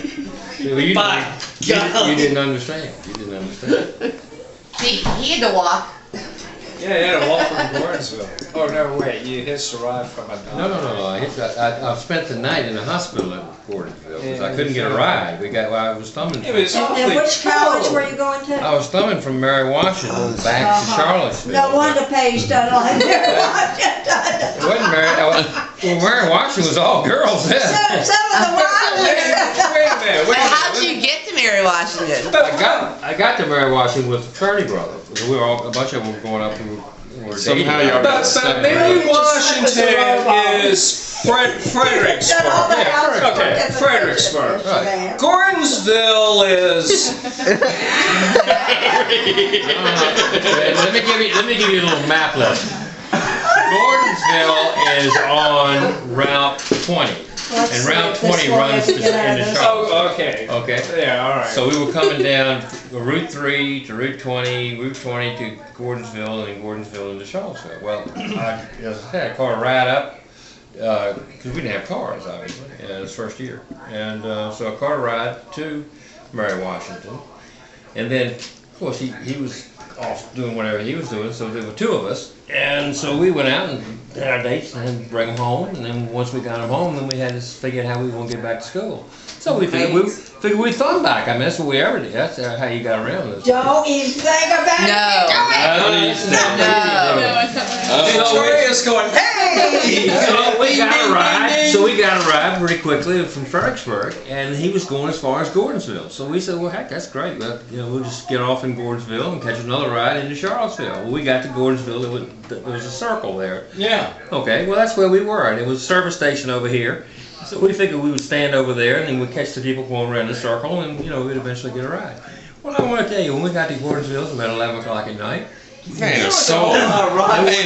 Well, you, By you God. didn't understand. You didn't understand. He had to walk. Yeah, you had to walk from Gordonsville. Oh, no, wait, you hitched a ride from a doctor. No. I spent the night in the hospital at Gordonsville because I couldn't get a ride. I was thumbing. It was And awfully which college cold. were you going to? I was thumbing from Mary Washington back to Charlottesville. No wonder Paige done like It wasn't Mary. Well, Mary Washington was all girls then. Some of the wild Wait a minute, wait a How'd minute. you get to Mary Washington? I got to Mary Washington with the Fraternity Brothers. We were all, a bunch of them were going up and we were Somehow dating. y'all But Mary Washington is Fredericksburg. Yeah, okay, Fredericksburg. Right. Gordonsville is. Let me give you a little map lesson. Gordonsville is on Route 20. And Route 20 runs into Charlotte. Oh, okay. Okay. Yeah, all right. So we were coming down Route 3 to Route 20, Route 20 to Gordonsville, and then Gordonsville into Charlottesville. Well, as I said, I caught a ride up, because we didn't have cars, obviously, it was first year. And so I caught a ride to Mary Washington. And then, of course, he was off doing whatever he was doing, so there were two of us. And so we went out and had our dates and then bring them home. And then once we got them home, then we had to figure out how we were going to get back to school. So we figured we'd thumb back. I mean, that's what we ever did. That's how you got around this. Don't even think about it. Victoria's going, hey! So we got a ride pretty quickly from Fredericksburg, and he was going as far as Gordonsville. So we said, well, heck, that's great. Well, we'll just get off in Gordonsville and catch another ride into Charlottesville. Well, we got to Gordonsville. There was a circle there. Yeah. Okay, well, that's where we were, and it was a service station over here. So we figured we would stand over there, and then we'd catch the people going around the circle, and we'd eventually get a ride. Well, I want to tell you, when we got to Gordonsville, it was about 11 o'clock at night. Ain't no soul. Ain't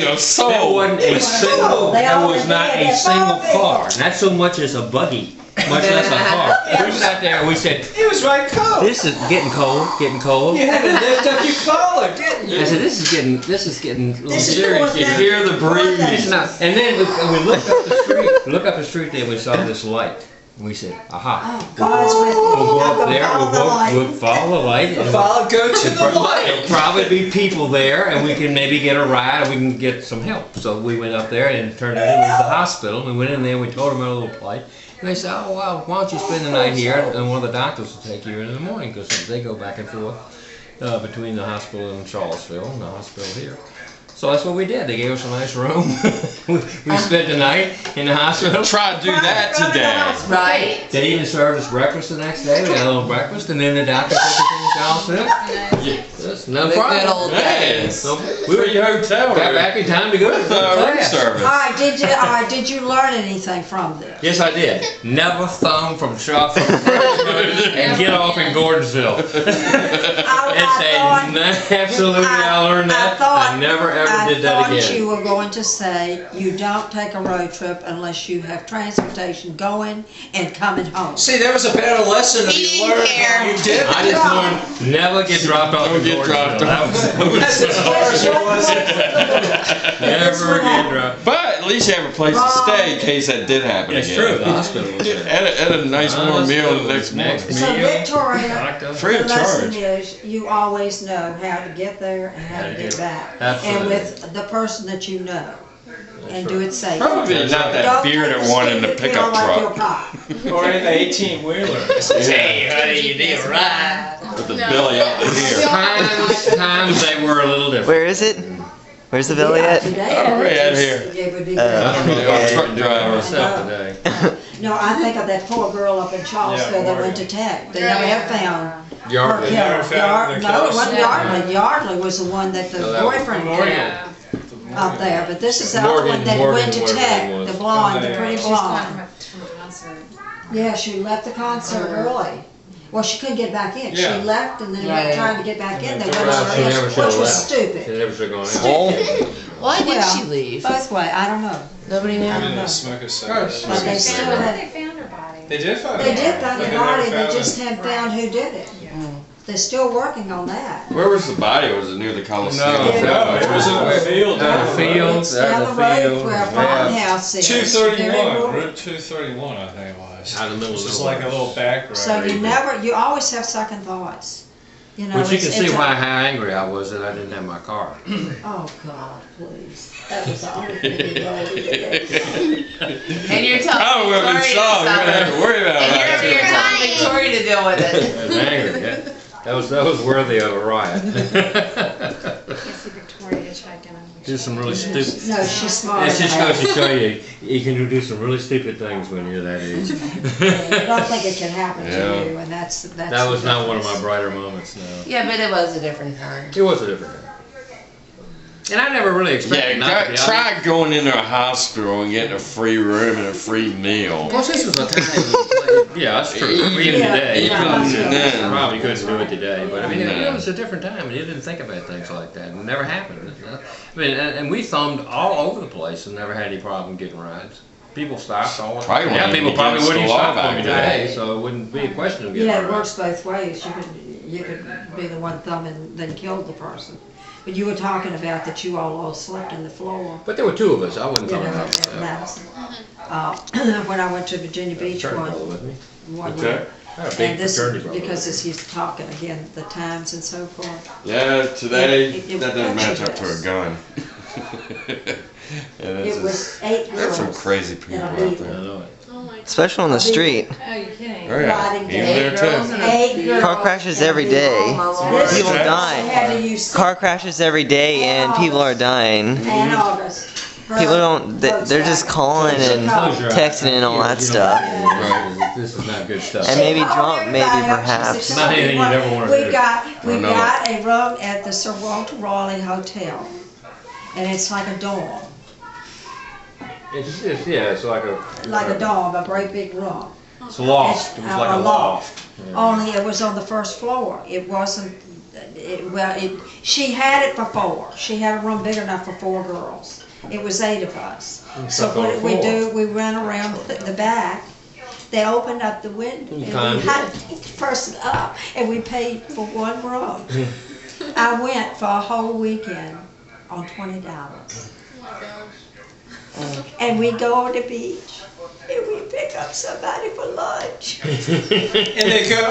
no There soul. wasn't a single, They there all was not did a that single ball car, not so much as a buggy, much less a car. We sat there and we said, It was right cold. this is getting cold. You had to lift up your collar, didn't you? I said, this is getting a little This is serious. more You than- hear the more breeze. than- It's not. And then we looked up the street there, we saw this light. And we said, aha. Oh, God's with me. We'll go I'm up gonna there, follow the light. we'll follow the light. and Go to the There'll light. probably be people there, and we can maybe get a ride, or we can get some help. So we went up there, and it turned out it was the hospital. We went in there, and we told them our little plight. And they said, oh, well, why don't you spend the night here, and one of the doctors will take you in the morning, because they go back and forth between the hospital in Charlottesville and the hospital here. So that's what we did. They gave us a nice room. we spent the night in the hospital. Try to do that today. Right? They even served us breakfast the next day. We had a little breakfast, and then the doctor took us in Charlottesville. Yes, no The problem. good old Hey, days. So we free hotel got room. back in time to go to the Room class. service. All right, did you learn anything from this? Yes, I did. Never thumb from and get off in Gordonsville. Absolutely, I learned that. I never ever did that I thought again. you were going to say you don't take a road trip unless you have transportation going and coming home. See, there was a better lesson that He you didn't learned care. than you did. I just learned never get dropped off in Don't get Gordonsville. dropped That off. was- That's as far as it was. Never get dropped. But at least you have a place to stay in case that did happen It's again. true. The hospital was there. And a nice warm meal the next morning. So Victoria, Doctor. Free the of lesson charge. is you always know how to get there and how to get back. Absolutely. And with the person that you know. And do it safely. Probably not that Don't bearded take one in the stick if you pickup don't like your truck pop. Or in the 18-wheeler. Hey, honey, you need a ride. with the belly up to here. Times they were a little different. Where is it? Where's the Billy Yeah, at? today, Oh, right here. it would be I don't know good. if I Truck can driver. myself today. No, I think of that poor girl up in Charlottesville that went to Tech. They never have found her. Yardley. never found the No, it wasn't killer. Yardley. Yardley was the one that the No, that was boyfriend Morgan. killed up there. But this is the other one that Morgan, went to whatever Tech, it was. the blonde, the Yeah. pretty She's coming blonde. from a concert. Yeah, she left the concert early. Well, she couldn't get back in. She Yeah. left and then Right. tried to get back in. They Well, wouldn't let she never her in, should've which was left. She stupid. never should have gone in. Oh, Why did Well, she leave? Both way, I don't know. Nobody I knew. didn't smoke a Gosh. cigarette. But they They still found, had, they found her body. They did find they it. did find But the they body, never they found just it. haven't found who did it. They're still working on that. where was the body? Was it near the Coliseum? No, No, it was in the field. Down the field, It's down the down the road field. where a Yeah. farmhouse is. Very 231, rural. Route 231, I think it was. nice. Out in the middle of It's just nowhere. like a little back road. So you always have second thoughts. You know, But you can it's see a- how angry I was that I didn't have my car. Oh, God, please. That was the only thing we really did. And you're telling Oh, we've been Victoria solved. to You're gonna have suffer. to worry about And that. you're telling Victoria to deal with I it. was angry. That was worthy of a riot. Yes, Victoria check in. Do some really stupid. No, she's smart. It just enough. goes to show you can do some really stupid things when you're that age. I don't think it can happen Yeah. to you, and that's. That was not one of my brighter moments. No, Yeah, but it was a different time. it was a different time. And I never really expected Yeah, not to be. try going into a hospital and getting a free room and a free meal. Plus, this was a time. Yeah, that's true. Even Yeah, today, yeah, you that's then. probably couldn't do it today. But I mean, No. it was a different time, and you didn't think about things like that. It never happened. I mean, and we thumbed all over the place and never had any problem getting rides. People stopped all the Probably time. Yeah, wouldn't people even probably against wouldn't the even law stop for back me then. today, so it wouldn't be a question of You getting know, a it ride. works both ways. You could be the one thumbing, then kill the person. But you were talking about that you all slept in the floor. But there were two of us. I wasn't You know, talking about at that. Madison. When I went to Virginia Beach Fraternity brother with me. one Okay. year. I had a big And this, fraternity brother. because as he's talking again, the times and so forth. Yeah, today It that doesn't match up to a was. gun. And it's It was 8 there's some girls. crazy people in a out I meeting. there. know it. Oh my. Especially on the street. Oh, you kidding? Oh yeah, Riding even down. there too. 8 girls. Car crashes in a every meeting. day. This People girl die. had to use Car crashes every day and people are dying. and August. People don't, they're just calling and Close your eyes. texting and all that You know, stuff. This is not good stuff. And maybe She called drunk, maybe everybody up. She perhaps. said, Not anything you'd ever wanna We do. got know a room at the Sir Walter Raleigh Hotel, and it's like a dorm, It's like a dorm, a great big room. It's a loft. It was like a loft. Only it was on the first floor. It wasn't. She had it for 4. She had a room big enough for 4 girls. It was 8 of us. So slept on what the did we floor. do? We ran around the back. They opened up the window and climbed we had to take the person up, and we paid for 1 room. I went for a whole weekend on $20. Oh my gosh. And we go on the beach and we pick up somebody for lunch. And they come